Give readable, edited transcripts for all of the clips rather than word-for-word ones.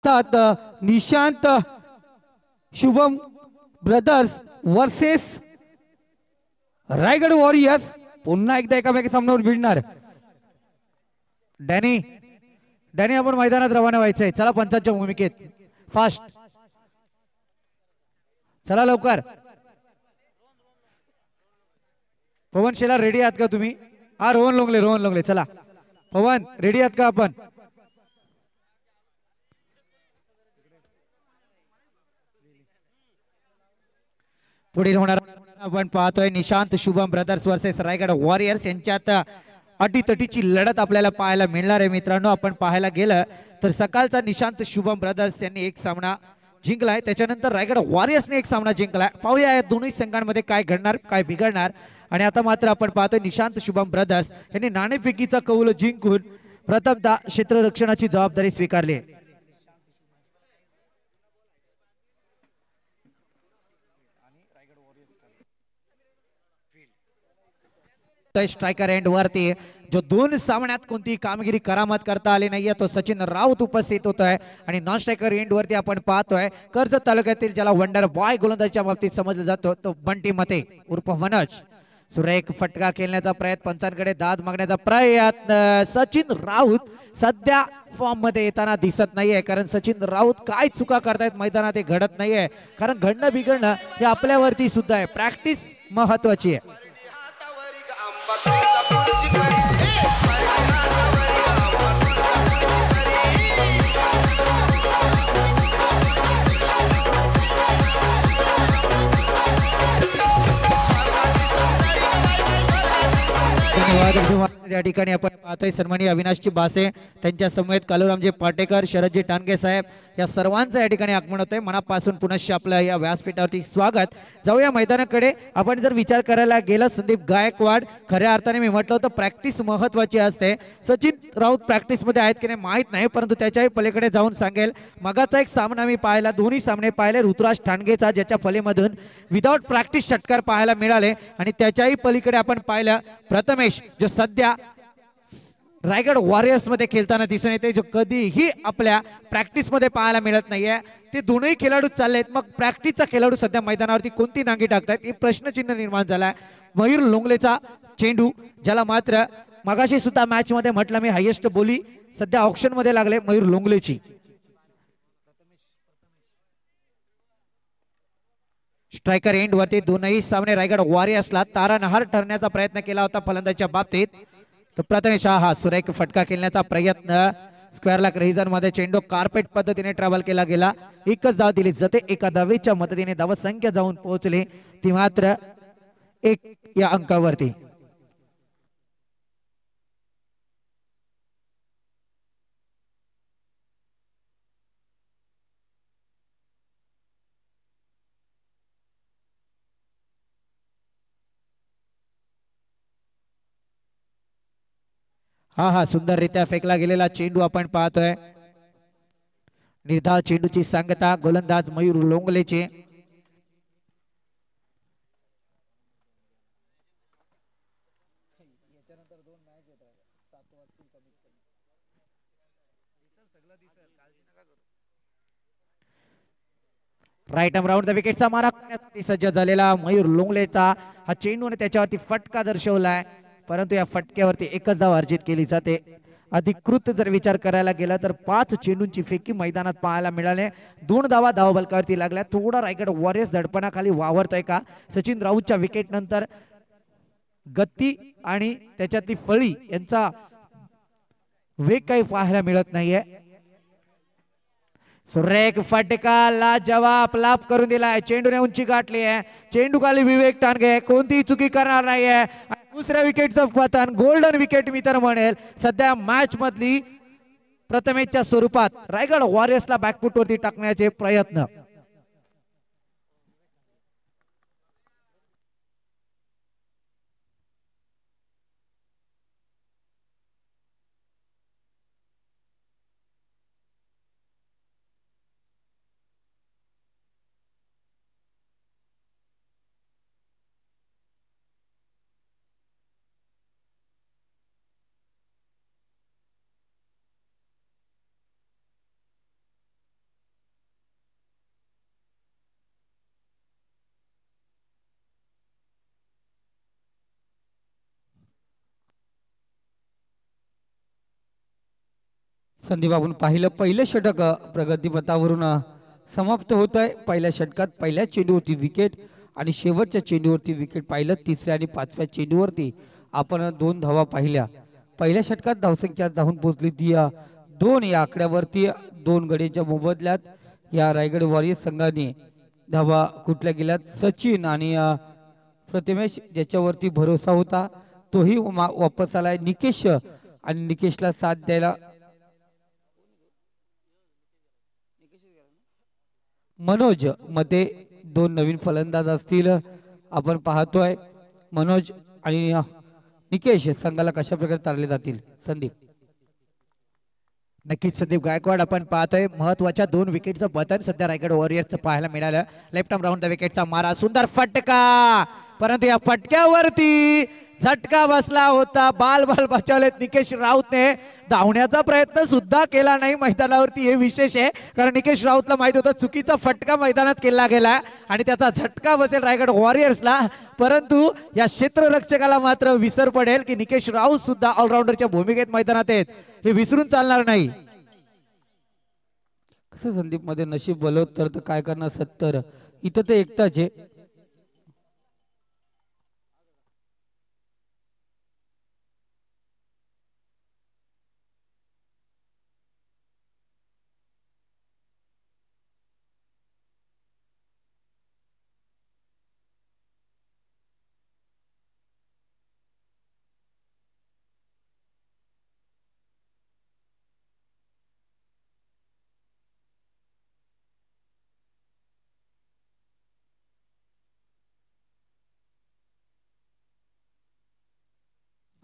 अर्थात Nishant Shubham brothers versus Raigad warriors पुन्हा एकदा एकामेकी सामन्यावर भिडणार। डॅनी डॅनी आपण मैदानात रवाना व्हायचंय, चला पंचांच्या भूमिकेत फास्ट चला लवकर। पवन शेला रेडी आहात का तुम्ही? हा रोहन लोंगले चला पवन रेडी आहात का आपण? पुढील होणार आपण पाहतोय Nishant Shubham brothers versus Raigad warriors यांच्यात अटीतटीची लढत आपल्याला पाहायला मिळणार आहे। मित्रांनो आपण पाहायला गेलं तर सकाळचा निशांत शुभम ब्रदर्स यांनी एक सामना जिंकलाय, त्याच्यानंतर रायगड वॉरियर्सने एक सामना जिंकलाय। पाहूया या दोन्ही संघांमध्ये काय घडणार काय बिघडणार। आणि आता मात्र आपण पाहतोय निशांत शुभम ब्रदर्स यांनी नाणेफेकीचा कौल जिंकून प्रथमतः क्षेत्ररक्षणाची जबाबदारी स्वीकारली आहे। स्ट्रायकर एंड वरती जो दोन सामन्यात कोणती कामगिरी करामत करता आली नाहीये तो सचिन राऊत उपस्थित होतोय। आणि नॉन स्ट्रायकर एंड वरती आपण पाहतोय कर्जत तालुक्यातील ज्याला वंडर बॉय गोलंदाजीच्या बाबतीत समजलं जातो तो बंटी मते उर्फ मनोज। सुरेख फटका खेळण्याचा प्रयत्न, पंचांकडे दाद मागण्याचा प्रयत्न। सचिन राऊत सध्या फॉर्म मध्ये येताना दिसत नाहीये, कारण सचिन राऊत काय चुका करतायत मैदानात हे घडत नाहीये। कारण घडणं बिघडणं हे आपल्यावरती सुद्धा आहे, प्रॅक्टिस महत्वाची आहे। या ठिकाणी आपण पाहतोय सन्माननीय अविनाशजी बासे त्यांच्या समवेत कालूरामजी पाटेकर, शरदजी टानगे साहेब या सर्वांचं या ठिकाणी आगमन होतंय। मनापासून पुनश्च आपलं या व्यासपीठावरती स्वागत। जाऊया मैदानाकडे। आपण जर विचार करायला गेलं संदीप गायकवाड खऱ्या अर्थाने मी म्हटलं होतं प्रॅक्टिस महत्वाची असते। सचिन राऊत प्रॅक्टिस मध्ये आहेत की नाही माहित नाही, परंतु त्याच्याही पलीकडे जाऊन सांगेल। मगाचा एक सामना मी पाहिला, दोन्ही सामने पाहिले ऋतुराज ठाणगेचा ज्याच्या फलीमधून विदाउट प्रॅक्टिस षटकार पाहायला मिळाले। आणि त्याच्याही पलीकडे आपण पाहिलं प्रथमेश जो सध्या रायगड वॉरियर्स मध्ये खेळताना दिसून येते, जो कधीही आपल्या प्रॅक्टिस मध्ये पाहायला मिळत नाहीये। ते दोनही खेळाडू चाललेत, मग प्रॅक्टिसचा खेळाडू सध्या मैदानावरती कोणती नांगी टाकतायत हे प्रश्नचिन्ह निर्माण झालाय। मयूर लोंगलेचा चेंडू ज्याला मात्र मगाशी सुद्धा मॅच मध्ये म्हटलं मी हायेस्ट बोली सध्या ऑप्शन मध्ये लागले मयूर लोंगलेची। स्ट्रायकर एंड वरती दोनही सामने रायगड वॉरियर्सला तारनहार ठरण्याचा प्रयत्न केला होता फलंदाजीच्या बाबतीत। तो प्रथमेश हा सुरेख फटका खेळण्याचा प्रयत्न, स्क्वेअरला क्रेझन मध्ये चेंडू कार्पेट पद्धतीने ट्रॅव्हल केला गेला। एकच धाव दिली जाते, एका धावेच्या मदतीने धावसंख्या जाऊन पोहोचली ती मात्र 1 या अंकावरती। हा सुंदररित्या फेकला गेलेला चेंडू आपण पाहतोय। निर्धाव चेंडूची सांगता गोलंदाज मयूर लोंगलेचे। राईट आर्म राऊंड द विकेटचा मारा करण्यासाठी सज्ज झालेला मयूर लोंगलेचा हा चेंडू आणि त्याच्यावरती फटका दर्शवलाय, परंतु या फटक्यावरती एकच धाव अर्जित केली जाते। अधिकृत जर विचार करायला गेला तर 5 चेंडूंची फेकी मैदानात पाहायला मिळाले, 2 धावा धावबलकावरती लागल्या। थोडा रायगड वॉरियर्स दडपणाखाली वावरतोय का? सचिन राऊतच्या विकेट नंतर गती आणि त्याच्यातली फळी यांचा वेग काही पाहायला मिळत नाहीये। सुरेख फटका लाजवाब लाभ करून दिलाय, चेंडूने उंची गाठली आहे, चेंडू खाली विवेक टाणगे कोणतीही चुकी करणार नाहीये। दुसऱ्या विकेटचं पतन गोल्डन विकेट मी तर म्हणेल सध्या मॅच मधली प्रथमेशच्या स्वरूपात रायगड वॉरियर्सला बॅकफुट वरती टाकण्याचे प्रयत्न। संदीप आपण पाहिलं पहिलं षटक प्रगतीपथावरून समाप्त होत आहे। पहिल्या षटकात पहिल्या चेंडूवरती विकेट आणि शेवटच्या चेंडूवरती विकेट पाहिलं। तिसऱ्या आणि पाचव्या चेंडूवरती आपण 2 धावा पाहिल्या। पहिल्या षटकात धावसंख्या जाऊन पोहोचली ती 2 या आकड्यावरती। 2 गडीच्या मोबदल्यात या रायगड वॉरियर्स संघाने धावा कुठल्या गेल्यात। सचिन आणि प्रथमेश ज्याच्यावरती भरोसा होता तोही वापस आलाय। निकेश आणि निकेशला साथ द्यायला मनोज मध्ये 2 नवीन फलंदाज असतील। आपण पाहतोय मनोज आणि निकेश संघाला कशा प्रकारे तारले जातील। संदीप नक्कीच संदीप गायकवाड आपण पाहतोय महत्वाच्या 2 विकेटचं पतन सध्या रायगड वॉरियर्सचं पाहायला मिळालं। लेफ्ट आर्म राऊंड द विकेटचा मारा सुंदर फटका परंतु या फटक्यावरती झटका बसला होता। बाल बचावलेत निकेश राऊतने। धावण्याचा प्रयत्न सुद्धा केला नाही मैदानावरती हे विशेष आहे कारण निकेश राऊतला माहित होतं चुकीचा फटका मैदानात केला गेला आणि त्याचा झटका बसेल रायगड वॉरियर्सला। परंतु या क्षेत्ररक्षकाला मात्र विसर पडेल की निकेश राऊत सुद्धा ऑलराऊंडरच्या भूमिकेत मैदानात आहेत हे विसरून चालणार नाही। कसं संदीप मध्ये नशीब बलवत तर काय करणार 70 इथं ते एकटाच आहे।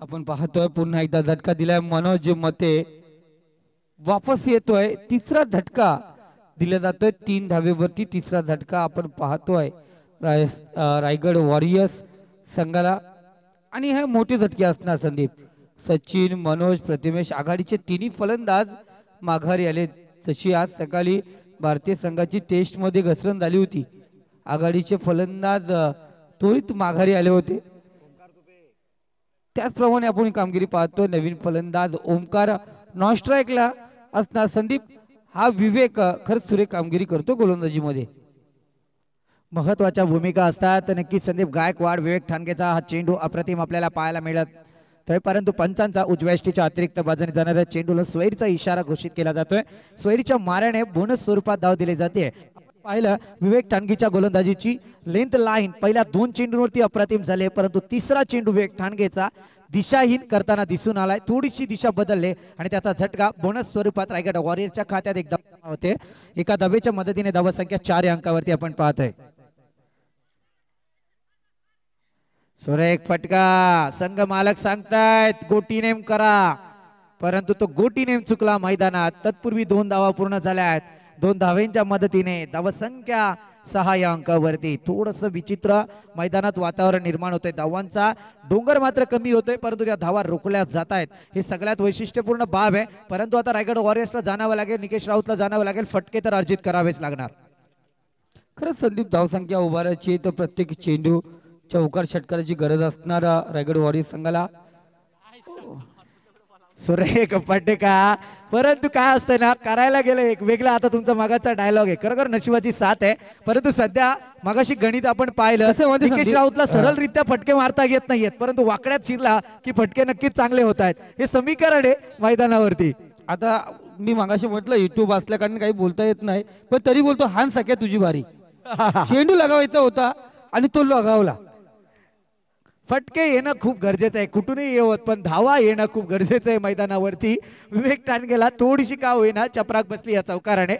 आपण पाहतोय पुन्हा एकदा झटका दिलाय मनोज मते वापस येतोय। तिसरा झटका दिला जातोय 3 धावेवरती तिसरा झटका आपण पाहतोय रायगड वॉरियर्स संघाला आणि हे मोठे झटके असणार। संदीप सचिन मनोज प्रतिमेश आघाडीचे 3 फलंदाज माघारी आले। जशी आज सकाळी भारतीय संघाची टेस्ट मध्ये घसरण झाली होती आघाडीचे फलंदाज त्वरित माघारी आले होते त्याचप्रमाणे आपण कामगिरी पाहतो। नवीन फलंदाज ओमकार नॉन स्ट्राइकला असणार। संदीप हा विवेक खरंच सुरेख कामगिरी करतो गोलंदाजीमध्ये महत्वाच्या भूमिका असतात। नक्कीच संदीप गायकवाड विवेक ठाणगेचा हा चेंडू अप्रतिम आपल्याला पाहायला मिळत तर परंतु पंचांचा उजव्याष्टीच्या अतिरिक्त बाजूने जाणाऱ्या चेंडूला स्वैरीचा इशारा घोषित केला जातोय। स्वैरीच्या माऱ्याने बोनस स्वरूपात धाव दिली जाते। पाहिलं विवेक ठाणगेच्या गोलंदाजीची लेंथ लाईन पहिल्या 2 चेंडूंवरती अप्रतिम झाले परंतु तिसरा चेंडू विवेक ठाणगेचा दिशाहीन करताना दिसून आलाय। थोडीशी दिशा बदलले आणि त्याचा झटका बोनस स्वरूपात रायगड वॉरियर्सच्या खात्यात एक धाव होते। एका धावेच्या मदतीने धावसंख्या 4 या अंकावरती आपण पाहतोय। सुरेख फटका संघ मालक सांगतायत गोटी नेम करा परंतु तो गोटी नेम चुकला मैदानात। तत्पूर्वी 2 धावा पूर्ण झाल्या आहेत। 2 धावेंच्या मदतीने धावसंख्या 6 या अंकावरती। थोडस विचित्र मैदानात वातावरण निर्माण होतंय। धावांचा डोंगर मात्र कमी होतोय परंतु त्या धावा रोखल्या जात आहेत हे सगळ्यात वैशिष्ट्यपूर्ण बाब आहे। परंतु आता रायगड वॉरियर्सला जाणावं लागेल निकेश राऊतला जाणावं लागेल फटके तर अर्जित करावेच लागणार। खरंच संदीप धावसंख्या उभारायची तर प्रत्येक चेंडू चौकार षटकाराची गरज असणार रायगड वॉरियर्स संघाला। सुरेख फटका परंतु काय असतं ना करायला गेलं एक वेगळा आता तुमचा मागाचा डायलॉग आहे खरोखर नशिबाची साथ आहे। परंतु सध्या मागाशी गणित आपण पाहिलं निकेश राऊतला सरळरित्या फटके मारता येत नाहीयेत परंतु वाकड्यात शिरला की फटके नक्कीच चांगले होत आहेत हे समीकरण आहे मैदानावरती। आता मी मागाशी म्हटलं युट्यूब असल्या कारण काही बोलता येत नाही पण तरी बोलतो हान सख्या तुझी बारी चेंडू लगावायचा होता आणि तो लगावला। फटके येणं खूप गरजेचं आहे कुठूनही येवत पण धावा येणं खूप गरजेचं आहे मैदानावरती। विवेक ठाणगेला थोडीशी का होईना चपराक बसली या चौकाराने।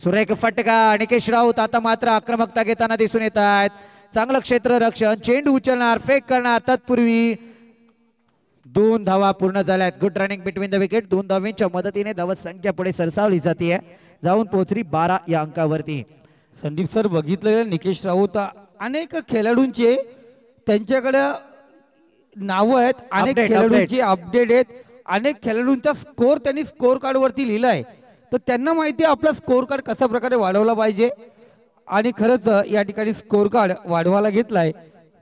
सुरेख फटका निकेश राऊत आता मात्र आक्रमकता घेताना दिसून येत आहेत। चांगलं क्षेत्ररक्षण चेंडू उचलणार फेक करणार तत्पूर्वी 2 धावा पूर्ण झाल्यात। Good running between the wicket. 2 धावांच्या मदतीने धावसंख्या पुढे सरसावली जाते जाऊन पोहोचली 12 या अंकावरती। संदीप सर बघितलं निकेश राऊत अनेक खेळाडूंचे त्यांच्याकडे नाव आहेत अनेक खेळाडूंचे अपडेट आहेत अनेक खेळाडूंचा स्कोर त्यांनी स्कोर कार्ड वरती लिहिलाय तर त्यांना माहिती आहे आपला स्कोर कार्ड कशा प्रकारे वाढवला पाहिजे आणि खरंच या ठिकाणी स्कोर कार्ड वाढवायला घेतलाय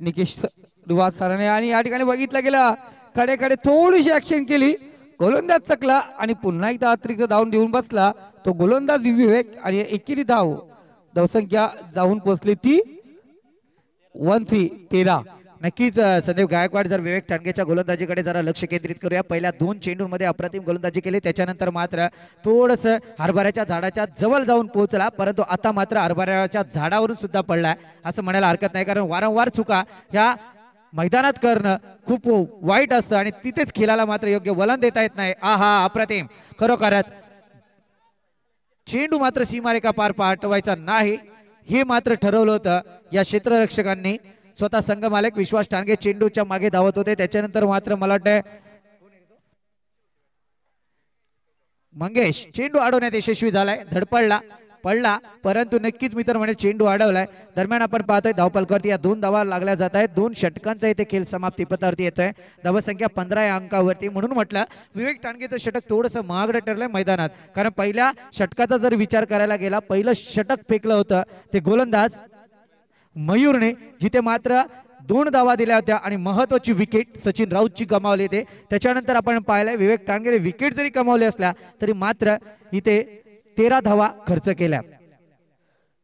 निकेश सरांनी आणि या ठिकाणी बघितलं गेलं कडे थोडीशी ऍक्शन केली गोलंदाज चकला आणि पुन्हा एकदा अतिरिक्त धावून देऊन बसला तो गोलंदाज विवेक आणि एकेरी धाव धावसंख्या जाऊन पोहोचली ती 13. नक्कीच संदीप गायकवाड जर विवेक ठाणगेच्या गोलंदाजीकडे जरा लक्ष केंद्रित करूया. पहिल्या 2 चेंडूंमध्ये अप्रतिम गोलंदाजी केली, त्याच्यानंतर मात्र थोडस हरभऱ्याच्या झाडाच्या जवळ जाऊन पोहोचला, परंतु आता मात्र हरभऱ्याच्या झाडावरून सुद्धा पडलाय असं म्हणायला हरकत नाही. कारण वारंवार चुका ह्या मैदानात करणं खूप वाईट असतं आणि तिथेच खेळाला मात्र योग्य वलन देता येत नाही. आहा, अप्रतिम, खरोखरच चेंडू मात्र सीमारेखा पार पाठवायचा नाही हे मात्र ठरवलं होतं या क्षेत्ररक्षकांनी. स्वतः संघ मालक विश्वास ठाणगे चेंडूच्या मागे धावत होते, त्याच्यानंतर मात्र मला वाटतं मंगेश चेंडू अडवण्यात यशस्वी झालाय. धडपडला, पडला, परंतु नक्कीच मी तर म्हणेल चेंडू अडवलाय. दरम्यान आपण पाहतोय धावपलकावरती या 2 धावा लागल्या जात आहेत. 2 षटकांचा इथे खेळ समाप्ती पथावरती येतोय. धावसंख्या 15 या अंकावरती. म्हणून म्हटलं विवेक ठाणगेचं षटक थोडंसं महागडं ठरलंय मैदानात, कारण पहिल्या षटकाचा जर विचार करायला गेला, पहिलं षटक फेकलं होतं ते गोलंदाज मयूरने, जिथे मात्र 2 धावा दिल्या होत्या आणि महत्वाची विकेट सचिन राऊतची गमावली होती. त्याच्यानंतर आपण पाहिलंय विवेक ठाणगेने विकेट जरी कमावली असल्या तरी मात्र इथे 13 धावा खर्च केल्या.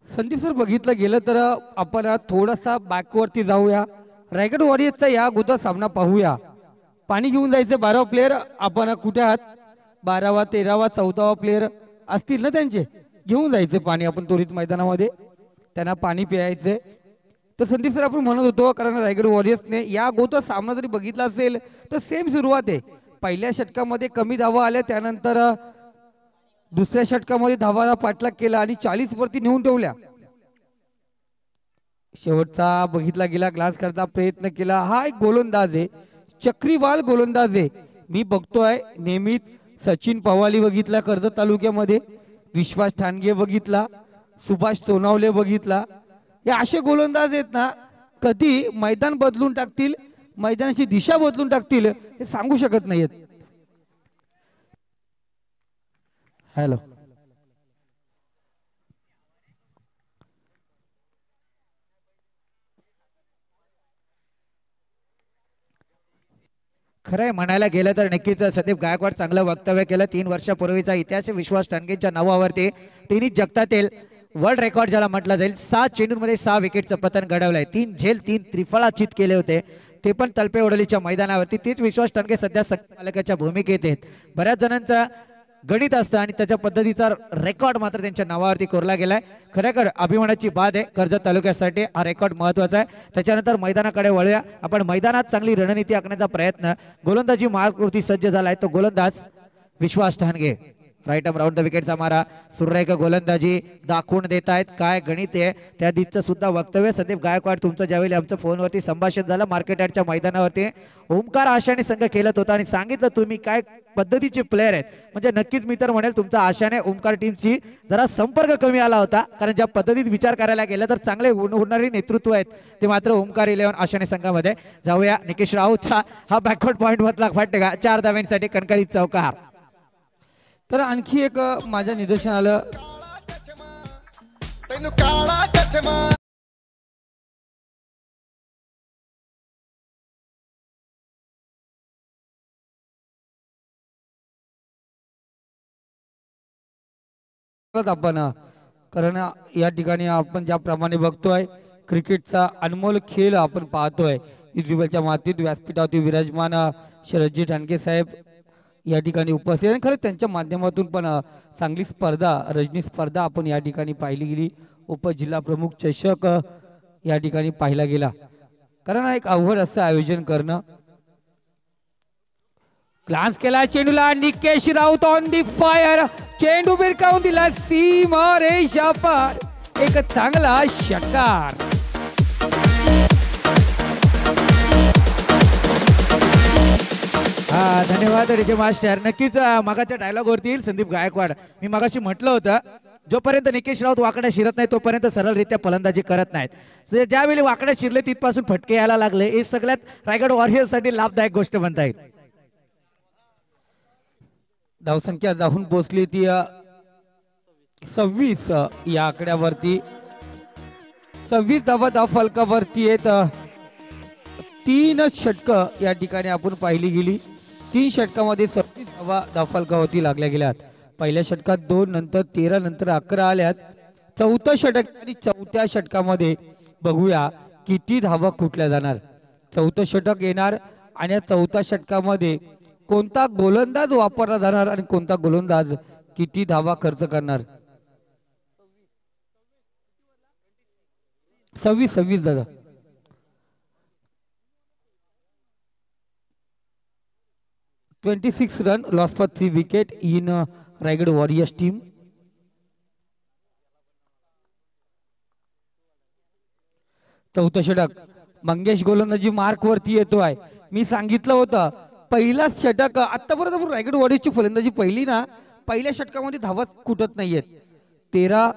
संदीप सर, बघितलं गेलं तर आपण थोडासा बॅकवरती जाऊया. रायगड वॉरियर्सचा या अगोदर सामना पाहूया. पाणी घेऊन जायचं 12 प्लेयर आपण कुठे आहात? 12वा 13वा 14वा प्लेयर असतील ना, त्यांचे घेऊन जायचे पाणी आपण त्वरित मैदानामध्ये, त्यांना पाणी प्यायचे. तर संदीप सर, आपण म्हणत होतो कारण रायगड वॉरियर्सने या अगोदर सामना जरी बघितला असेल तर सेम सुरुवात आहे. पहिल्या षटकामध्ये कमी धावा आल्या, त्यानंतर दुसऱ्या षटकामध्ये धावाला पाठलाग केला आणि 40 वरती नेऊन ठेवल्या. शेवटचा बघितला गेला, ग्लास करता प्रयत्न केला. हा एक गोलंदाज आहे, चक्रीवाल गोलंदाज आहे. मी बघतोय नेहमीच सचिन पवाली बघितला कर्जत तालुक्यामध्ये, विश्वास ठाणगे बघितला, सुभाष सोनावले बघितला. हे असे गोलंदाज आहेत ना, कधी मैदान बदलून टाकतील, मैदानाची दिशा बदलून टाकतील हे सांगू शकत नाहीत. हॅलो, खरंय म्हणायला गेलं तर नक्कीच संदीप गायकवाड चांगलं वक्तव्य केलं. 3 वर्षापूर्वीचा इतिहास विश्वास ठाणगेंच्या नावावरती टेनिस जगतातील वर्ल्ड रेकॉर्ड ज्याला म्हटलं जाईल. 7 चेंडूंमध्ये 6 विकेटचं पतन घडवलंय. 3 झेल 3 त्रिफळाचित केले होते, ते पण तलपे ओढलीच्या मैदानावरती. तीच विश्वास ठाणगे सध्या संघमालकाच्या भूमिकेत आहेत. बऱ्याच जणांचा गणित असतं आणि त्याच्या पद्धतीचा रेकॉर्ड मात्र त्यांच्या नावावरती कोरला गेलाय. खरेखर अभिमानाची बात आहे कर्जत तालुक्यासाठी, हा रेकॉर्ड महत्वाचा आहे. त्याच्यानंतर मैदानाकडे वळूया आपण. मैदानात चांगली रणनीती आखण्याचा प्रयत्न, गोलंदाजी मार्गवरती सज्ज झालाय तो गोलंदाज Vishwas Thanage. Right arm round the विकेटचा मारा, सुरेख गोलंदाजी दाखवून देत आहेत. काय गणित आहे त्या दिसचं सुद्धा वक्तव्य. संदीप गायकवाड, तुमचं ज्यावेळी आमचं फोनवरती संभाषण झालं मार्केट यार्डच्या मैदानावरती, ओमकार आशाने संघ खेळत होता आणि सांगितलं तुम्ही काय पद्धतीचे प्लेयर आहेत. म्हणजे नक्कीच मी तर म्हणेल तुमचा आशाने ओमकार टीमची जरा संपर्क कमी आला होता, कारण ज्या पद्धतीत विचार करायला गेला तर चांगले होणारे नेतृत्व आहेत ते मात्र ओमकार 11 आशाने संघामध्ये. जाऊया निकेश राऊतचा हा बॅकवर्ड पॉइंट मधला फटका, 4 धाव्यांसाठी कणकरीत चौकार. तर आणखी एक माझ्या निदर्शन आलं, आपण कारण या ठिकाणी आपण ज्याप्रमाणे बघतोय क्रिकेटचा अनमोल खेळ आपण पाहतोय. युट्यूबच्या मातीत व्यासपीठावरती विराजमान शरदजी ठाणगे साहेब या ठिकाणी उपस्थित आणि खरं त्यांच्या माध्यमातून पण चांगली स्पर्धा, रजनी स्पर्धा आपण या ठिकाणी पाहिली गेली. उपजिल्हा प्रमुख चषक या ठिकाणी पाहिला गेला. कारण एक अवघड असं आयोजन करणं. ग्लान्स केला चेंडूला, Nikesh Raut on the fire, चेंडू भिरकावून दिला सीमा रेषा पार, एक चांगला षटकार. हा, धन्यवाद रिजे मास्टर. नक्कीच मागाच्या डायलॉग वरती येईल संदीप गायकवाड. मी मागाशी म्हटलं होतं जोपर्यंत निकेश राऊत वाकड्या शिरत नाही तोपर्यंत सरळरित्या फलंदाजी करत नाहीत. ज्यावेळी वाकड्या शिरले तिथपासून फटके यायला लागले, हे सगळ्यात रायगड वॉरियर्स साठी लाभदायक गोष्ट म्हणता येईल. धावसंख्या जाऊन पोहोचली ती 26 या आकड्यावरती. 26 धावा धाव फलकावरती आहेत. 3 षटक या ठिकाणी आपण पाहिली गेली. 3 षटकामध्ये 26 धावा धावा धावफलकावरती लागल्या गेल्यात. पहिल्या षटकात 2, नंतर 13, नंतर 11 आल्यात. चौथं षटक आणि चौथ्या षटकामध्ये बघूया किती धावा कुठल्या जाणार. चौथं षटक येणार आणि या चौथ्या षटकामध्ये कोणता गोलंदाज वापरला जाणार आणि कोणता गोलंदाज किती धावा खर्च करणार. 26 दादा. (26 run lost for 3 wicket in Raigad Warriors team. चौथं षटक मंगेश गोलंदाजी मार्क वरती येतो आहे. मी सांगितलं होतं पहिलाच षटक आतापर्यंत रायगड वॉरियर्सची फलंदाजी पहिली ना पहिल्या षटकामध्ये धावा कुठत नाहीयेत. 13,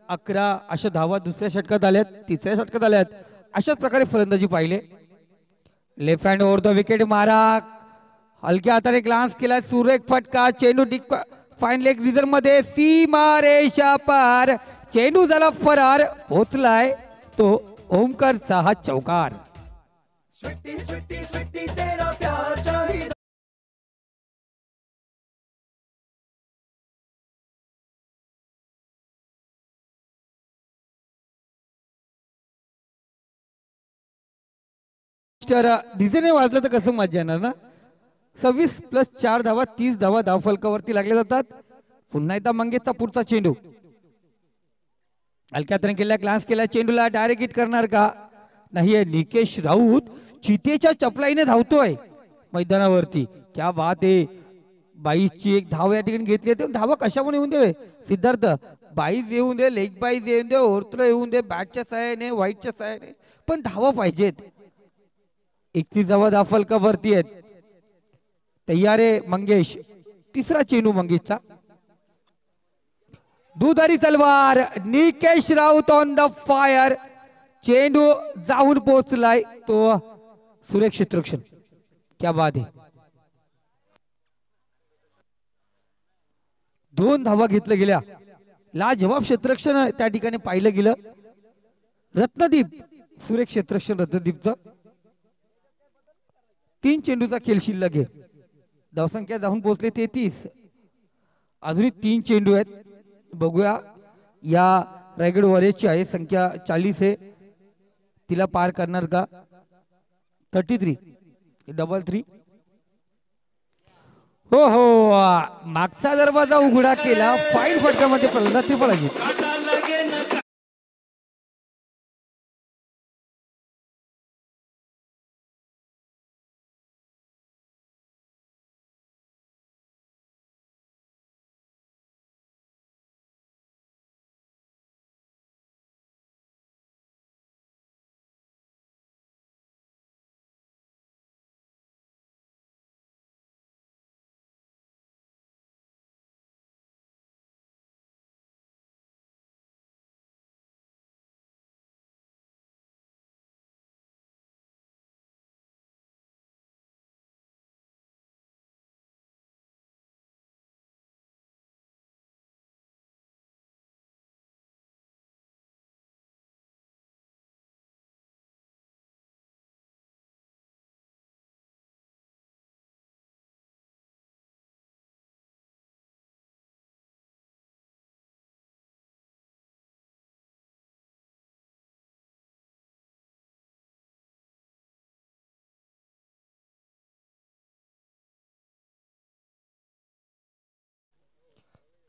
11 अशा धावा दुसऱ्या षटकात आल्यात, तिसऱ्या षटकात आल्यात. अशाच प्रकारे फलंदाजी पाहिले. Left hand over the wicket मारा हलक्या हाताने ग्लान्स केला. सुरेख फटका चेंडू फाईन लेग रिझर्व मध्ये सीमा रेषा पार. चेंडू झाला फरार. पोचलाय तो ओमकारचा हा चौकार. स्वीटी स्वीटी स्वीटी तेरा प्यार चाहिए. डिझेने वाजलं तर कसं मजा येणार ना. 26 + 4 धावा 30 धावा धावफलकावरती लागले जातात. पुन्हा एकदा मंगेशचा पुढचा चेंडू हलक्या हाताने केला. ग्लान्स केला. चेंडूला डायरेक्ट हिट करणार का नाहीये. निकेश राऊत चितेच्या चपलाईने धावतोय मैदानावरती. क्या बात आहे. 22ची एक धाव या ठिकाणी घेतली. धावा कशामुळे येऊन दे सिद्धार्थ. 22 येऊन दे, लेग 22 येऊन दे, ओव्हरथ्रो येऊन दे, बॅटच्या सहाय्याने व्हाईटच्या सहाय्याने, पण धावा पाहिजेत. 31 धावा धावफलकावरती आहेत. तयार आहे मंगेश. तिसरा चेंडू मंगेशचा. दुधारी तलवार Nikesh Raut on the fire. चेंडू जाऊन पोहोचलाय तो सुरेख क्षेत्ररक्षण. क्या बात आहे. 2 धावा घेतल्या गेल्या. लाजवाब क्षेत्ररक्षण त्या ठिकाणी पाहिलं गेलं. रत्नदीप सुरेख क्षेत्ररक्षण रत्नदीपचं. 3 चेंडूचा खेळ शिल्लक आहे. धावसंख्या जाऊन पोहोचले 33. अजूनही 3 चेंडू आहेत. बघूया या रायगड वॉरियर्सची आहे संख्या 40 आहे. तिला पार करणार का. 33 डबल 3. हो हो मागचा दरवाजा उघडा केला. फाईन फटकामध्ये फलंदाज त्रिफळाची.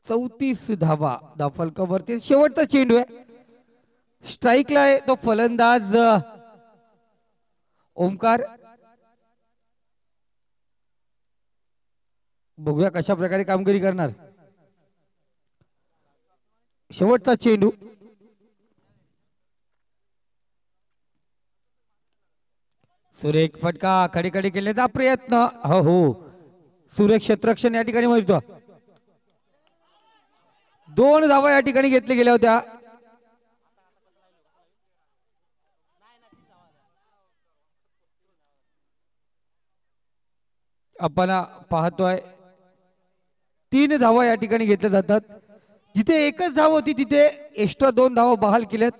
चौतीस धावा धावफलकावरती. शेवटचा चेंडू आहे. स्ट्राईकला आहे तो फलंदाज ओमकार. बघूया कशा प्रकारे कामगिरी करणार. शेवटचा चेंडू. सुरेख फटका. खडी खडी केल्याचा प्रयत्न. हो हो सुरेख क्षेत्ररक्षण या ठिकाणी मिळतो. 2 धावा या ठिकाणी घेतल्या गेल्या होत्या. आपण पाहतोय 3 धावा या ठिकाणी घेतल्या जातात. जिथे एकच धाव होती तिथे एक्स्ट्रा 2 धावा बहाल केल्यात.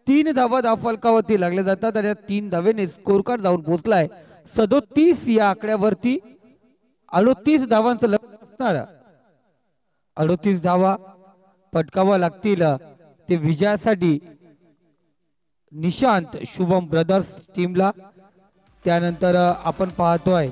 3 धावा धावफलकावरती लागल्या जातात आणि 3 धावेने स्कोर कार्ड जाऊन पोहोचलाय 37 या आकड्यावरती. 38 धावांचं लक्ष्य असणार 38 धावा पटकावा लागतील ते विजयासाठी निशांत शुभम ब्रदर्स टीमला। त्यानंतर आपण पाहतोय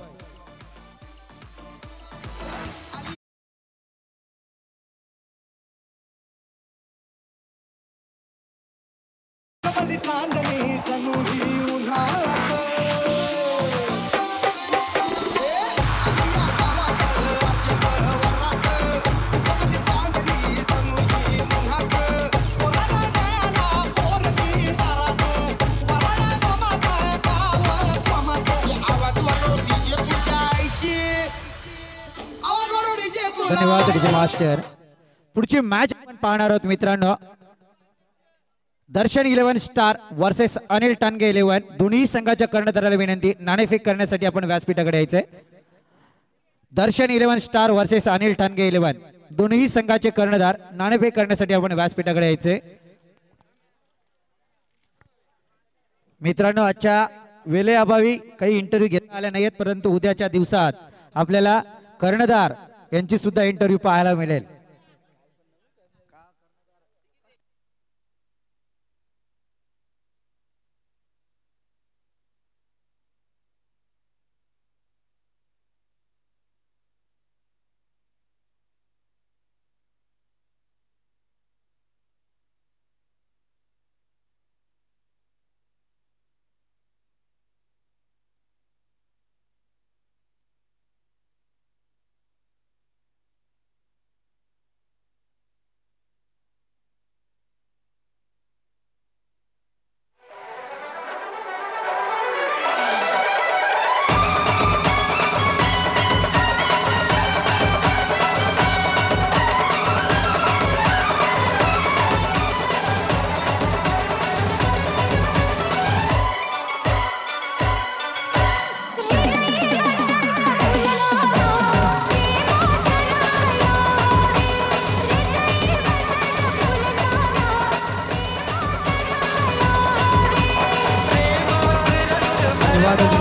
धन्यवाद डीजे मास्टर। पुढची मॅच आपण पाहणार आहोत मित्रांनो, दर्शन 11 स्टार वर्सेस अनिल टानगे 11। दोन्ही संघाच्या कर्णधाराला विनंती नाणेफेक करण्यासाठी आपण व्यासपीठाकडे यायचंय। दर्शन 11 स्टार वर्सेस अनिल टानगे 11 दोन्ही संघाचे कर्णधार नाणेफेक करण्यासाठी आपण व्यासपीठाकडे यायचे। मित्रांनो, आजच्या वेळेअभावी काही इंटरव्ह्यू घेता आले नाहीत, परंतु उद्याच्या दिवसात आपल्याला कर्णधार यांची सुद्धा इंटरव्ह्यू पाहायला मिळेल।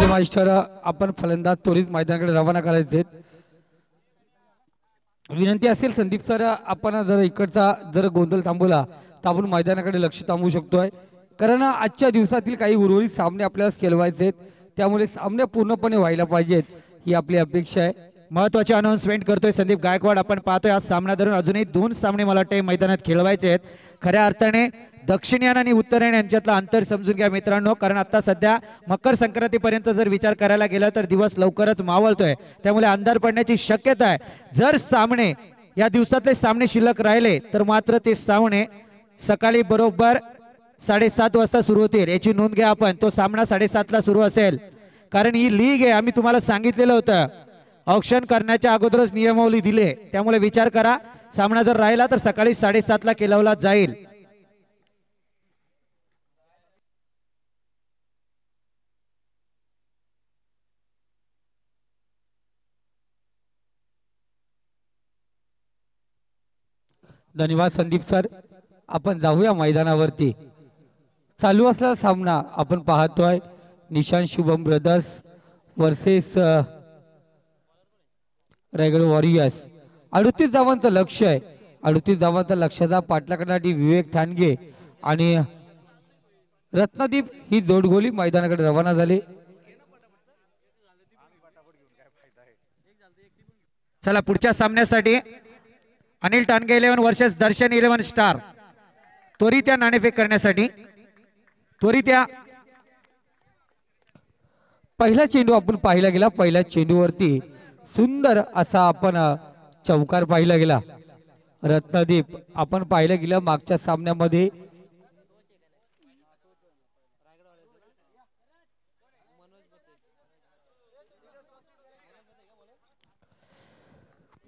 मास्टर, आपण फलंदाज त्वरित मैदानाकडे रवाना करायचे। विनंती असेल संदीप सर, आपण जर इकडचा जर गोंधळ थांबवला तर आपण मैदानाकडे लक्ष थांबवू शकतोय, कारण आजच्या दिवसातील काही उर्वरित सामने आपल्याला खेळवायचे आहेत, त्यामुळे सामने पूर्णपणे व्हायला पाहिजेत ही आपली अपेक्षा आहे। महत्वाचे अनाउन्समेंट करतोय संदीप गायकवाड। आपण पाहतोय आज सामना धरून अजूनही 2 सामने मला वाटते मैदानात खेळवायचे आहेत। खऱ्या अर्थाने दक्षिणयान आणि उत्तरायण यांच्यातला अंतर समजून घ्या मित्रांनो, कारण आता सध्या मकर संक्रांतीपर्यंत जर विचार करायला गेला तर दिवस लवकरच मावळतोय, त्यामुळे अंधार पडण्याची शक्यता आहे। जर सामने या दिवसातले सामने शिल्लक राहिले तर मात्र ते सामने सकाळी बरोबर 7:30 वाजता सुरू होतील। याची नोंद घ्या आपण, तो सामना 7:30 ला सुरू असेल, कारण ही लीग आहे। आम्ही तुम्हाला सांगितलेलं होतं ऑक्शन करण्याच्या अगोदरच नियमावली दिले, त्यामुळे विचार करा, सामना जर राहिला तर सकाळी 7:30 ला केलावला जाईल। धन्यवाद संदीप सर। आपण जाऊया मैदानावरती। चालू असलेला सामना आपण पाहतोय Nishant Shubham brothers versus Raigad warriors. 38 धावांचं लक्ष्य आहे। 38 धावांचा लक्ष्याचा पाठलाग करण्यासाठी विवेक ठाणगे आणि रत्नदीप ही जोडगोली मैदानाकडे रवाना झाली। चला पुढच्या सामन्यासाठी अनिल टानगे 11 वर्सेस दर्शन 11 स्टार त्वरित या नाणेफेक करण्यासाठी त्वरित या। पहिला चेंडू आपण पाहिला गेला, पहिल्या चेंडूवरती सुंदर असा आपण चौकार पाहिला गेला। रत्नदीप आपण पाहिलं गेलं मागच्या सामन्यामध्ये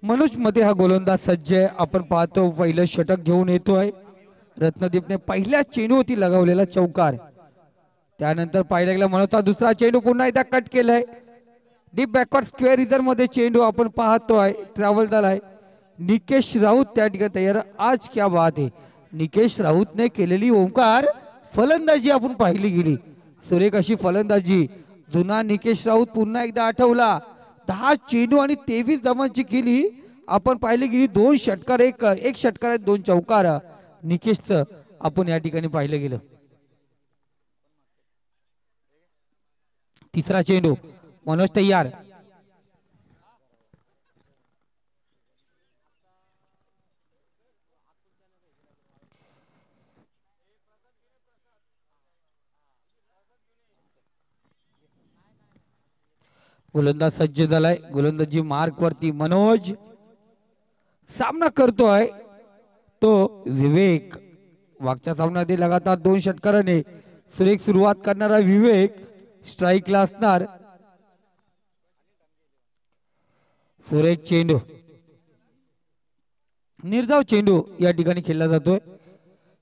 मनोज मध्ये हा गोलंदाज सज्ज आहे। आपण पाहतो पहिलं षटक घेऊन येतोय रत्नदीपने पहिल्या चेंडूवरती लगावलेला चौकार। त्यानंतर पाहिला गेला मनोजचा दुसरा चेंडू पुन्हा एकदा कट केलाय डीप बॅकवर्ड स्क्वेअर रिझर्व मध्ये चेंडू आपण पाहतोय ट्रॅव्हल झालाय। निकेश राऊत त्या ठिकाणी तयार। आज क्या बात आहे, निकेश राऊतने केलेली ओंकार फलंदाजी आपण पाहिली गेली, सुरेख अशी फलंदाजी। जुना निकेश राऊत पुन्हा एकदा आठवला। 10 चेंडू आणि 23 धावांची केली आपण पाहिले गेली 2 षटकार एक षटकार आहेत 2 चौकार निकेशचं आपण या ठिकाणी पाहिलं गेलं. तिसरा चेंडू मनोज तयार. गोलंदाज सज्ज झालाय. गोलंदाजी मार्क वरती मनोज सामना करतोय तो विवेक. मागच्या सामन्यामध्ये लगातार 2 षटकाराने सुरेख सुरुवात करणारा विवेक स्ट्राईकला असणार. सुरेख चेंडू निर्धाव चेंडू या ठिकाणी खेळला जातोय.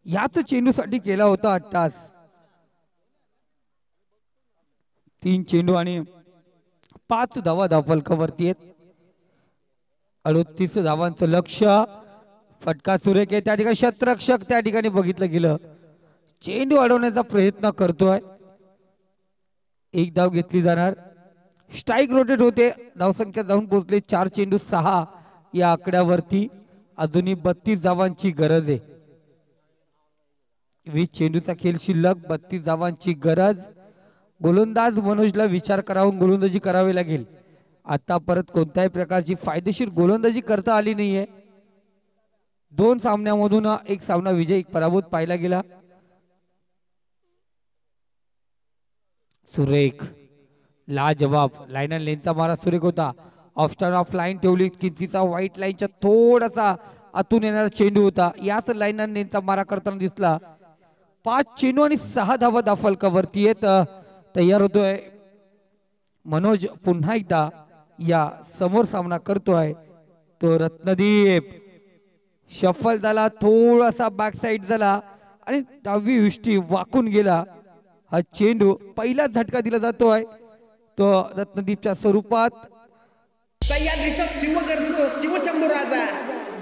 याच चेंडूसाठी केला होता 8 तास. 3 चेंडू आणि 5 धावा धावफलकावरती आहेत. 38 धावांचं लक्ष. फटका सुरेख आहे त्या ठिकाणी. क्षेत्ररक्षक त्या ठिकाणी बघितलं गेलं. चेंडू अडवण्याचा प्रयत्न करतोय. 1 धाव घेतली जाणार. स्ट्राईक रोटेट होते. धावसंख्या जाऊन पोहोचले 4 चेंडू 6 या आकड्यावरती. अजूनही 32 धावांची गरज आहे. 20 चेंडूचा खेळ शिल्लक. 32 धावांची गरज. गोलंदाज मनोजला विचार करावून गोलंदाजी करावी लागेल. आता परत कोणत्याही प्रकारची फायदेशीर गोलंदाजी करता आली नाहीये. 2 सामन्यामधून एक सामना विजय, एक पराभूत पाहिला गेला. सुरेख लाजवाब. लाईन अँड लेनचा मारा सुरेख होता. ऑफ स्टँड ऑफ लाईन ठेवली. किंचितसा व्हाईट लाईनच्या थोडासा आतून येणारा चेंडू होता. याच लाईन अँड लेनचा मारा करताना दिसला. 5 चेंडू आणि 6 धावा धावफलकावरती आहेत. तयार होतोय मनोज. पुन्हा एकदा या समोर सामना करतोय तो रत्नदीप. शफल झाला. थोडासा बॅक साइड झाला आणि डावी उष्टी वाकून गेला. हा चेंडू पहिला झटका दिला जातोय तो रत्नदीपच्या स्वरूपात. सह्याद्रीचा शिव गर्जतो शिवशंभू राजा.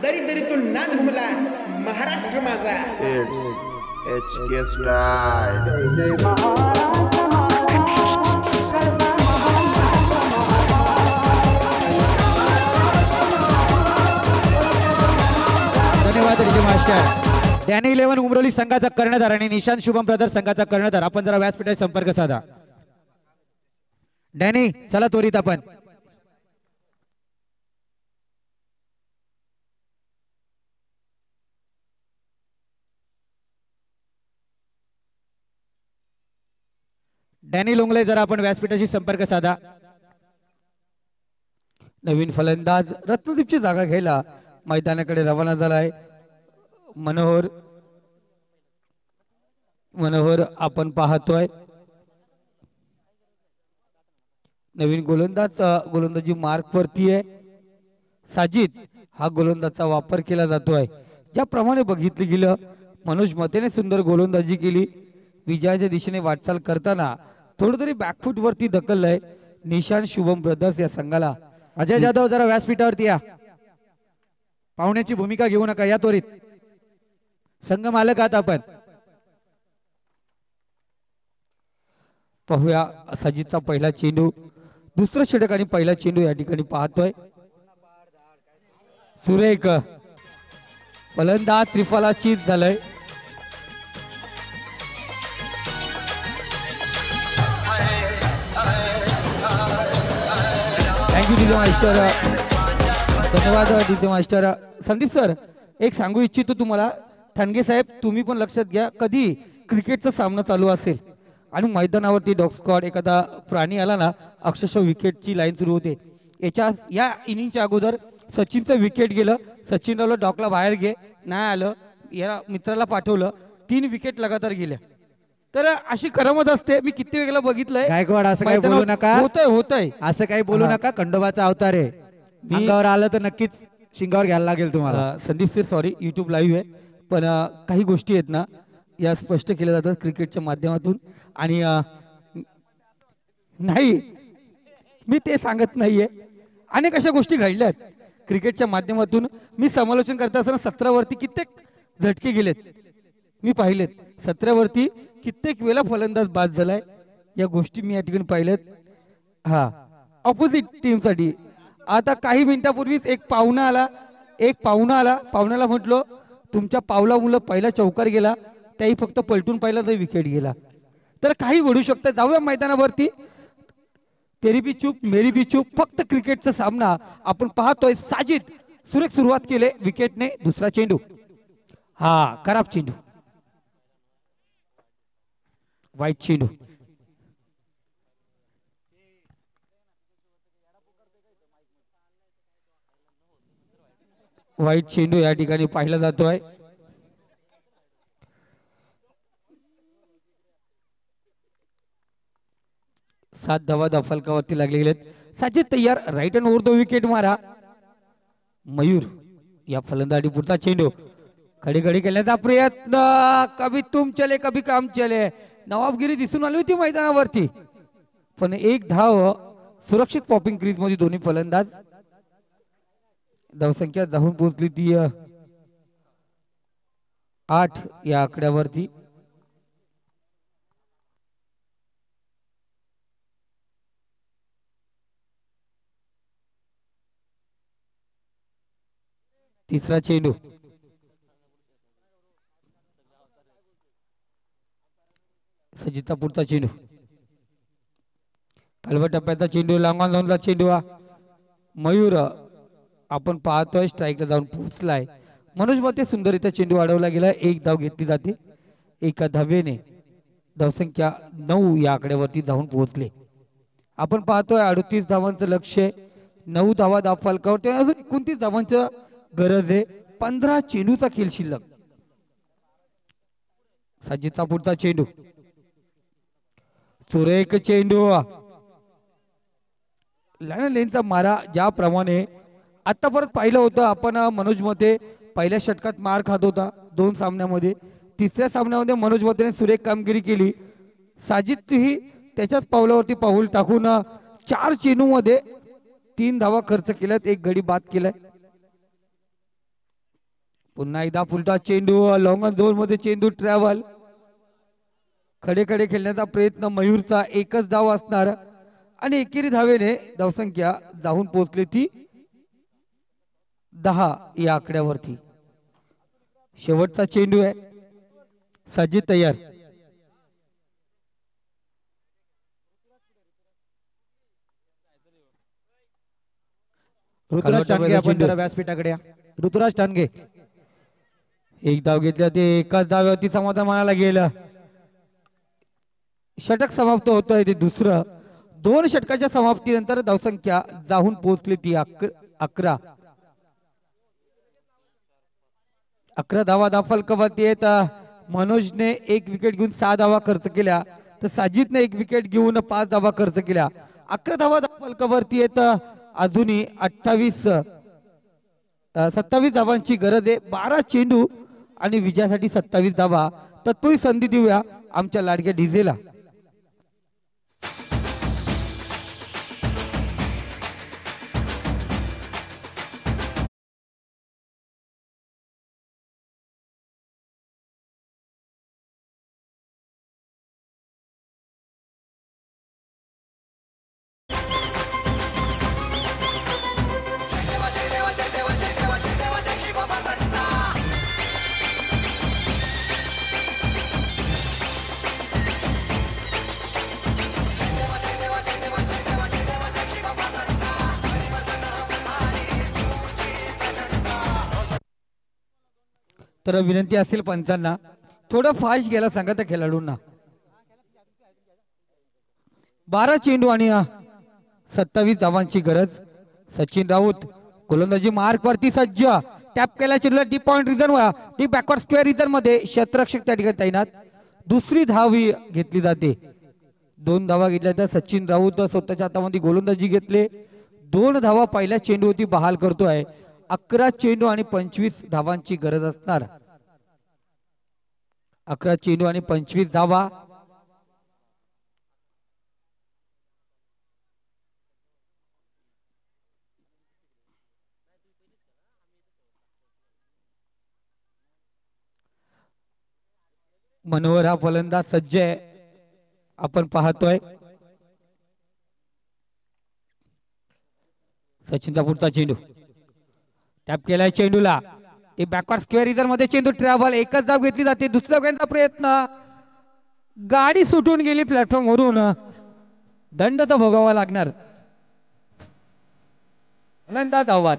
दरी दरीतून नाद घुमला महाराष्ट्र माझा. HK Style. धन्यवाद रिजू मास्टर. डॅनी 11 उमरोली संघाचा कर्णधार आणि निशांत शुभम ब्रदर संघाचा कर्णधार. आपण जरा व्यासपीठाशी संपर्क साधा. डॅनी चला त्वरित आपण. डॅनी लोंगले जरा आपण व्यासपीठाशी संपर्क साधा. नवीन फलंदाज रत्नदीपची जागा घ्यायला मैदानाकडे रवाना झालाय. मनोहर आपण पाहतोय. नवीन गोलंदाजी मार्क वरती आहे. साजिद हा गोलंदाजचा वापर केला जातोय. ज्याप्रमाणे बघितलं गेलं मनोज मतेने सुंदर गोलंदाजी केली. विजयाच्या दिशेने वाटचाल करताना थोडं तरी बॅकफूट वरती ढकललंय निशांत शुभम ब्रदर्स या संघाला. अजय जाधव जरा व्यासपीठावरती या. पाहुण्याची भूमिका घेऊ नका, या त्वरित. संघ मालक आहात आपण. पाहूया साजिदचा पहिला चेंडू. दुसरं षटक आणि पहिला चेंडू या ठिकाणी पाहतोय. सुरेख फलंदाज त्रिफलाचीत झालंय. Thank you DJ master. धन्यवाद डीजे मास्टर. संदीप सर एक सांगू इच्छितो तुम्हाला. ठाणगे साहेब तुम्ही पण लक्षात घ्या. कधी क्रिकेटचा सामना चालू असेल आणि मैदानावरती डॉग स्क्वॉड एखादा प्राणी आला ना अक्षरशः विकेटची लाईन सुरू होते. या इनिंगच्या अगोदर सचिनचं विकेट गेलं. सचिन रावलं डॉकला बाहेर घे नाही आलं. या मित्राला पाठवलं. 3 विकेट लगातार गेल्या. तर अशी करमत असते. मी किती वेळेला बघितलंय. गायकवाड असं काही बोलू नका. होतंय असं काही बोलू नका. खंडोबाचा अवतार आहे. अंगावर आलं तर नक्कीच शिंगावर घ्यायला लागेल तुम्हाला. Sandeep sir sorry YouTube live आहे पण काही गोष्टी आहेत ना या स्पष्ट केल्या जातात क्रिकेटच्या माध्यमातून. आणि नाही मी ते सांगत नाहीये. अनेक अशा गोष्टी घडल्या आहेत क्रिकेटच्या माध्यमातून. मी समालोचन करता असताना 17 वरती कित्येक झटके गेलेत मी पाहिलेत. 17 वरती कित्येक वेळा फलंदाज बाद झालाय. या गोष्टी मी या ठिकाणी पाहिल्यात. हा ऑपोजिट टीमसाठी आता काही मिनिटापूर्वीच एक पाहुणा आला, पाहुण्याला म्हटलो तुमच्या पावला मुलं पहिला चौकार गेला, त्याही फक्त पलटून पाहिला तर विकेट गेला. तर काही घडू शकतं. जाऊया मैदानावरती. तेरी बी चूप मेरी बी चूप, फक्त क्रिकेटचा सामना आपण पाहतोय. साजिद सुरेख सुरुवात केले विकेटने. दुसरा चेंडू, हा खराब चेंडू, वाईट चेंडू. वाईट चेंडू या ठिकाणी पाहिला जातोय. सात धावा फलकावरती लागलेले आहेत. साजिद तयार, right hand over the wicket मारा. मयूर या फलंदाजी पुढचा चेंडू, खडी खडी खेळण्याचा प्रयत्न, कभी तुम चले कभी काम चले. नवाबगिरी दिसून आली होती मैदानावरती, पण एक धाव सुरक्षित पॉपिंग क्रीज मध्ये दोन्ही फलंदाज. धावसंख्या जाऊन पोहोचली ती 8 या आकड्यावरती. तिसरा चेंडू, सजिता पुढचा चेंडू, पहिल्या टप्प्याचा चेंडू, लांबा लावूनला चेंडू. मयूर आपण पाहतोय स्ट्राईकला जाऊन पोहोचलाय. मनोज मध्ये सुंदररित्या चेंडू अडवला गेला. एक धाव घेतली जाते. एका धावेने धावसंख्या 9 या आकड्यावरती जाऊन पोहोचले. आपण पाहतोय 38 धावांचं लक्ष्य, 9 धावा फलकावरती, अजून 29 धावांचं गरज आहे. 15 चेंडूचा खेळ शिल्लक. साजिदचा पुढचा चेंडू, सुरेख चेंडू, लेनचा मारा. ज्याप्रमाणे आतापर्यंत पाहिलं होतं आपण, मनोज मते पहिल्या षटकात मार खात होता 2 सामन्यामध्ये. तिसऱ्या सामन्यामध्ये मनोज मतेने सुरेख कामगिरी केली. साजिदही त्याच्याच पावलावरती पाऊल टाकून 4 चेंडू मध्ये 3 धावा खर्च केल्यात, 1 गडी बाद केलाय. पुन्हा एकदा फुलटा चेंडू, लॉंग ऑन दोन मध्ये चेंडू ट्रॅव्हल. खडे खडे खेळण्याचा प्रयत्न मयूरचा, एकच धाव असणार आणि एकेरी धावेने धावसंख्या जाऊन पोहोचली ती 10 या आकड्यावरती. शेवटचा चेंडू आहे. साजिद तयार, ऋतुराज टानगे आपण जरा व्यासपीठाकडे या. ऋतुराज टानगे, एक धाव घेतल्या ते एकाच धाव्यावरती समाधान मानायला गेलं. षटक समाप्त होतोय ते दुसरं. 2 षटकाच्या समाप्तीनंतर धावसंख्या जाऊन पोहोचली ती 11. 11 धावा फलकावरती आहेत. मनोजने 1 विकेट घेऊन 6 धावा खर्च केल्या, तर साजिदने 1 विकेट घेऊन 5 धावा खर्च केल्या. 11 धावा फलकावरती आहेत. अजूनही 27 धावांची गरज आहे. 12 चेंडू आणि विजयासाठी 27 धावा. तत्पूर्वी संधी देऊया आमच्या लाडक्या डीजेला. तर विनंती असेल पंचांना, थोडं फास्ट गेला सांगा त्या खेळाडूंना. 12 चेंडू आणि 27 धावांची गरज. सचिन राऊत गोलंदाजी मार्क वरती सज्ज. टॅप केला चेंडूला deep point region, deep backward square region मध्ये क्षेत्ररक्षक त्या ठिकाणी तैनात. दुसरी धाव घेतली जाते. 2 धावा घेतल्या तर सचिन राऊत स्वतःच्या हातामध्ये गोलंदाजी घेतले. 2 धावा पहिल्या चेंडूवरती बहाल करतोय. 11 चेंडू आणि 25 धावांची गरज असणार. 11 चेंडू आणि 25 धावा. मनोहर हा फलंदाज सज्ज आहे, आपण पाहतोय. सचिनचा पुढचा चेंडू टॅप केलाय चेंडूला ते बॅकवर्ड स्क्वेअर रिझन मध्ये चेंडू ट्रॅव्हल एकच धाव घेतली जाते दुसऱ्या धावेचा प्रयत्न गाडी सुटून गेली प्लॅटफॉर्म वरून दंड तर भोगावा लागणार फलंदाज धावात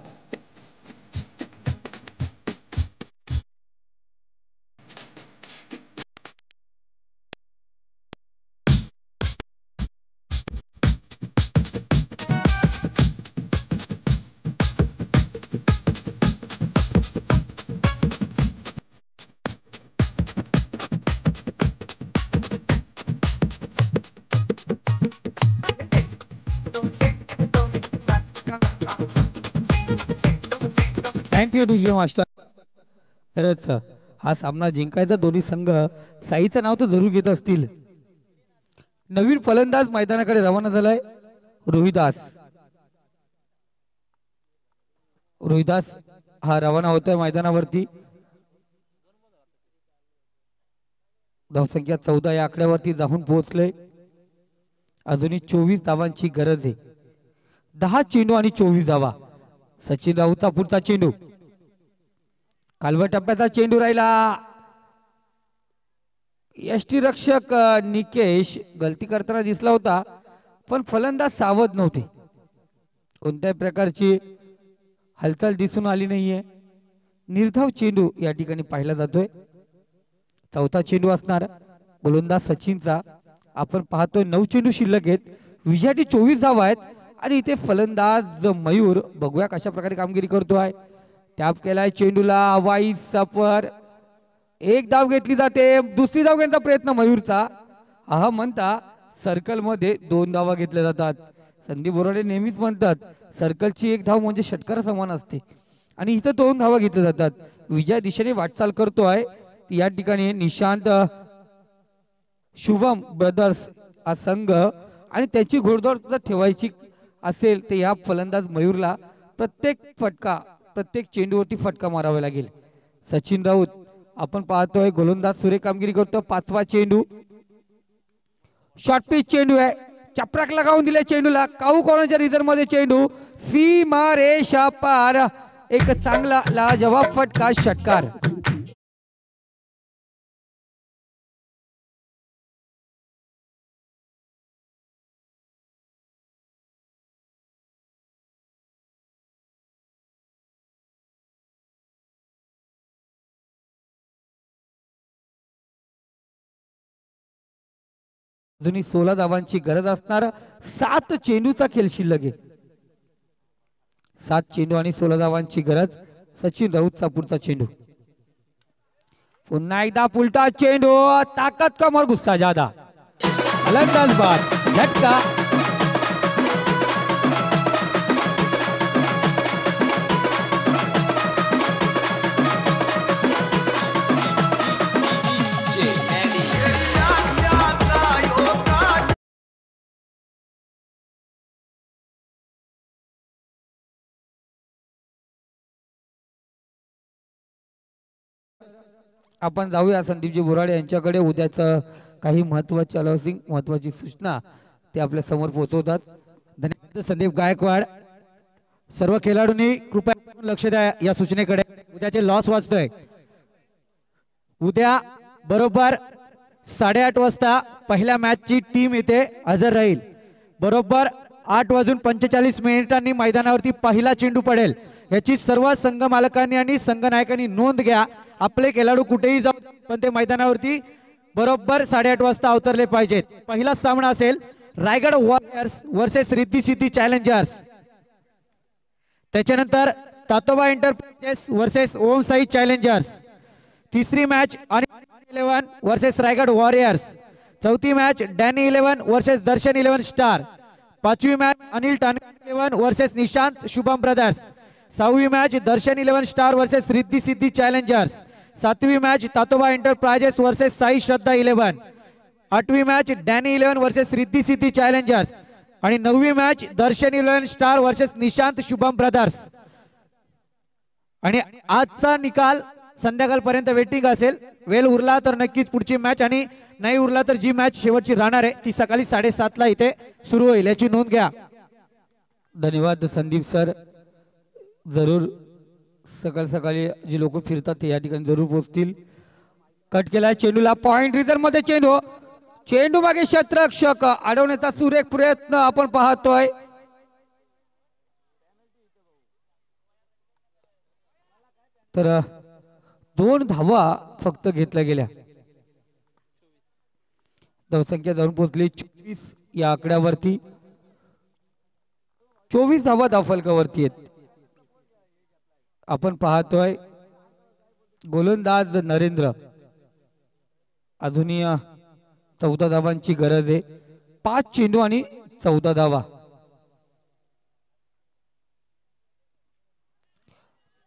थँक्यू टू यू मास्टर खरंच हा सामना जिंकायचा दोन्ही संघ साईचं नाव तर जरूर घेत असतील नवीन फलंदाज मैदानाकडे रवाना झालाय रोहिदास हा रवाना होतोय मैदानावरती धावसंख्या 14 या आकड्यावरती जाऊन पोहोचले अजूनही 24 धावांची गरज आहे 10 चेंडू आणि 24 धावा सचिन राऊतचा पुढचा चेंडू कालव्या टप्प्याचा चेंडू राहिला यष्टीरक्षक निकेश गलती करताना दिसला होता पण फलंदाज सावध नव्हते कोणत्याही प्रकारची हालचाल दिसून आली नाहीये निर्धाव चेंडू या ठिकाणी पाहिला जातोय चौथा चेंडू असणार गोलंदाज सचिनचा आपण पाहतोय 9 चेंडू शिल्लक आहेत विजयासाठी 24 धावा आहेत आणि इथे फलंदाज मयूर बघूया कशा प्रकारे कामगिरी करतोय टॅप केलाय चेंडूला वाईस सफर एक धाव घेतली जाते दुसरी धाव घेण्याचा प्रयत्न मयूरचा म्हणता सर्कल मध्ये 2 धावा घेतल्या जातात संदीप बोराडे नेहमीच म्हणतात सर्कलची एक धाव म्हणजे षटकार समान असते आणि इथं 2 धावा घेतल्या जातात विजय दिशेने वाटचाल करतोय या ठिकाणी निशांत शुभम ब्रदर्स हा संघ आणि त्याची घोडदौड जर ठेवायची असेल तर या फलंदाज मयूरला प्रत्येक चेंडूवरती फटका मारावा लागेल सचिन राऊत आपण पाहतोय गोलंदाज सुरेख कामगिरी करतो 5वा चेंडू शॉर्ट पिच चेंडू आहे चपराक लगावून दिले चेंडूला काऊ कॉर्नरच्या रिझर्व मध्ये चेंडू सीमा रेषा पार एक चांगला लाजवाब फटका षटकार अजूनही 16 धावांची गरज असणार 7 चेंडूचा खेळ शिल्लक आहे 7 चेंडू आणि 16 धावांची गरज सचिन राऊतचा पुढचा चेंडू पुन्हा एकदा पुलटा चेंडू ताकद कमर गुस्सा ज्यादा फलंदाज बाद झटका आपण जाऊया संदीपजी बोराडे यांच्याकडे उद्याचं काही महत्वाची अनाउन्सिंग महत्वाची सूचना ते आपल्या समोर पोहोचवतात धन्यवाद संदीप गायकवाड सर्व खेळाडूंनी कृपया लक्ष द्या या सूचनेकडे उद्याचे लॉस वाचतोय उद्या बरोबर 8:30 वाजता पहिल्या मॅचची टीम इथे हजर राहील बरोबर 8:45 मैदानावरती पहिला चेंडू पडेल याची सर्व संघ मालकांनी आणि संघ नायकांनी नोंद घ्या आपले खेळाडू कुठेही जाऊ पण ते मैदानावरती बरोबर 8:30 वाजता अवतरले पाहिजेत पहिला सामना असेल Raigad warriors versus Riddhi Siddhi challengers त्याच्यानंतर Tatoba enterprises versus Om Sai challengers तिसरी match Anil 11 versus Raigad warriors चौथी match Danny 11 versus Darshan 11 star पाचवी match Anil Tane 11 versus Nishant Shubham brothers 6वी match Darshan 11 star versus Riddhi Siddhi challengers 7वी match Tatoba enterprises versus Sai Shraddha 11 8वी match Danny 11 versus Riddhi Siddhi challengers आणि 9वी match Darshan 11 star versus Nishant Shubham brothers आणि आजचा निकाल संध्याकाळपर्यंत वेटिंग असेल वेळ उरला तर नक्कीच पुढची मॅच आणि नाही उरला तर जी मॅच शेवटची राहणार आहे ती सकाळी 7:30 ला इथे सुरू होईल याची नोंद घ्या धन्यवाद संदीप सर. जरूर सकाळ सकाळी जी लोक फिरतात ते या ठिकाणी जरूर पोहोचतील. कट केला चेंडूला पॉइंट रिझर्व मध्ये चेंडू. चेंडू मागे क्षेत्ररक्षक अडवण्याचा सुरेख प्रयत्न आपण पाहतोय. तर 2 धावा फक्त घेतल्या गेल्या. धावसंख्या जाऊन पोहोचली 24 या आकड्यावरती. 24 धावा धावफलकावरती आहेत. आपण पाहतोय गोलंदाज नरेंद्र अजूनही 14 धावांची गरज आहे. 5 चेंडू आणि 14 धावा.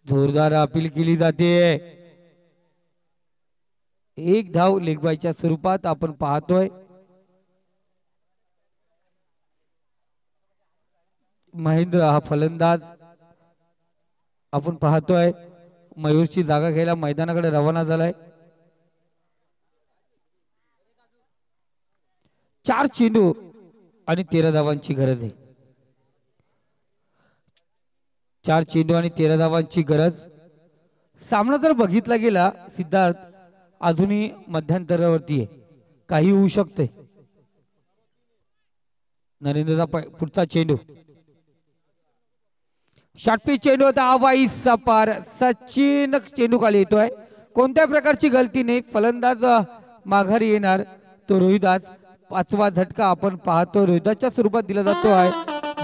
जोरदार अपील केली जाते. 1 धाव लेगबायच्या स्वरूपात आपण पाहतोय. महेंद्र हा फलंदाज आपण पाहतोय मयूरची जागा घ्यायला मैदानाकडे रवाना झालाय. 4 चेंडू आणि 13 धावांची गरज आहे. 4 चेंडू आणि 13 धावांची गरज. सामना जर बघितला गेला सिद्धार्थ अजूनही मध्यंतरावरती आहे. काही होऊ शकते. नरेंद्रचा पुढचा चेंडू शॉर्टपिच चेंडू होता. आवाईचा पार. सचिन चेंडू खाली येतोय. कोणत्या प्रकारची गलती नाही. फलंदाज माघारी येणार तो रोहिदास. 5वा झटका आपण पाहतो रोहिदासच्या स्वरूपात दिला जातो आहे.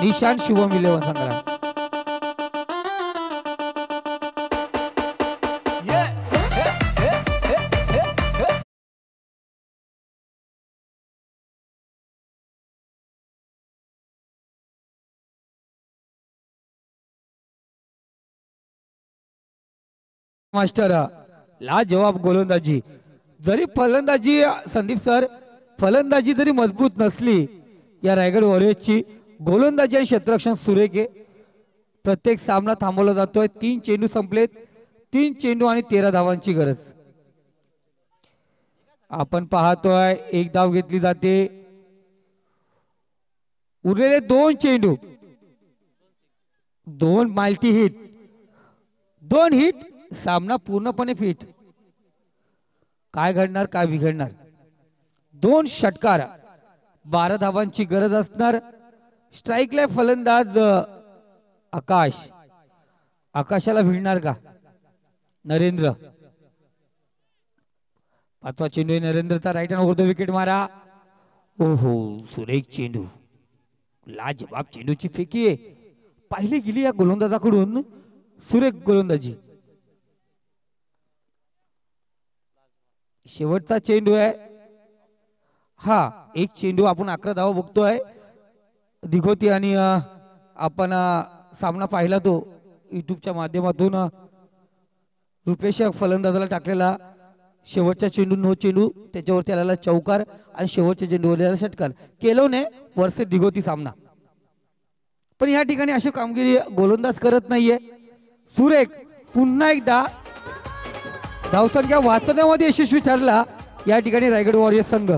निशांत शुभम 11 संग्राम. मास्टर लाजवाब गोलंदाजी. जरी फलंदाजी संदीप सर फलंदाजी जरी मजबूत नसली या रायगड वॉरियर्सची गोलंदाजी आणि क्षेत्ररक्षण सुरेख आहे. प्रत्येक सामना थांबवला जातोय. 3 चेंडू संपलेत. 3 चेंडू आणि 13 धावांची गरज. आपण पाहतोय 1 धाव घेतली जाते. उरलेले 2 चेंडू. 2 माल्टी हिट. 2 हिट. सामना पूर्णपणे फिट. काय घडणार काय बिघडणार. 2 षटकार 12 धावांची गरज असणार. स्ट्राईकला फलंदाज आकाश. आकाशाला भिडणार का नरेंद्र. 5वा चेंडू नरेंद्रचा right hand over the wicket मारा. ओहो सुरेख चेंडू. लाजवाब चेंडूची फेकी आहे. पाहिली गेली या गोलंदाजाकडून सुरेख गोलंदाजी. शेवटचा चेंडू आहे. हा 1 चेंडू आपण 11 धावा बघतोय. दिघोती आणि आपण सामना पाहिला तो युट्यूबच्या माध्यमातून. रुपेश फलंदाजाला टाकलेला शेवटचा चेंडू 9 चेंडू त्याच्यावरती आलेला चौकार आणि शेवटच्या चेंडूवर षटकार. केलोने वर्षे दिघोती सामना. पण या ठिकाणी अशी कामगिरी गोलंदाज करत नाहीये. सुरेख पुन्हा एकदा धावसंख्या वाचवण्यामध्ये यशस्वी ठरला या ठिकाणी रायगड वॉरियर्स संघ.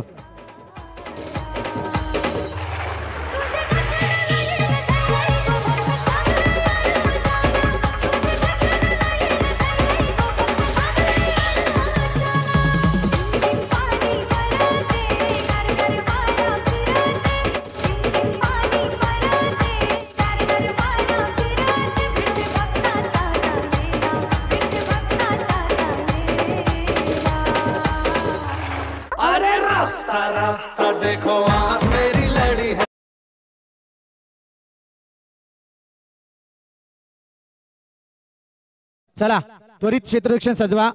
चला त्वरित क्षेत्ररक्षण सजवा.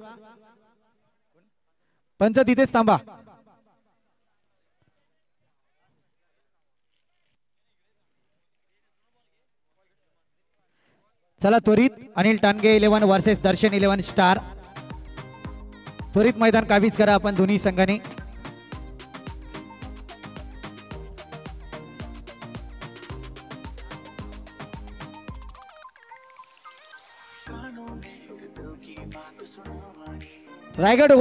पंच तिथेच थांबा. चला त्वरित अनिल टानगे 11 वर्सेस दर्शन 11 स्टार. त्वरित मैदान काबीज करा आपण दोन्ही संघाने. रायगड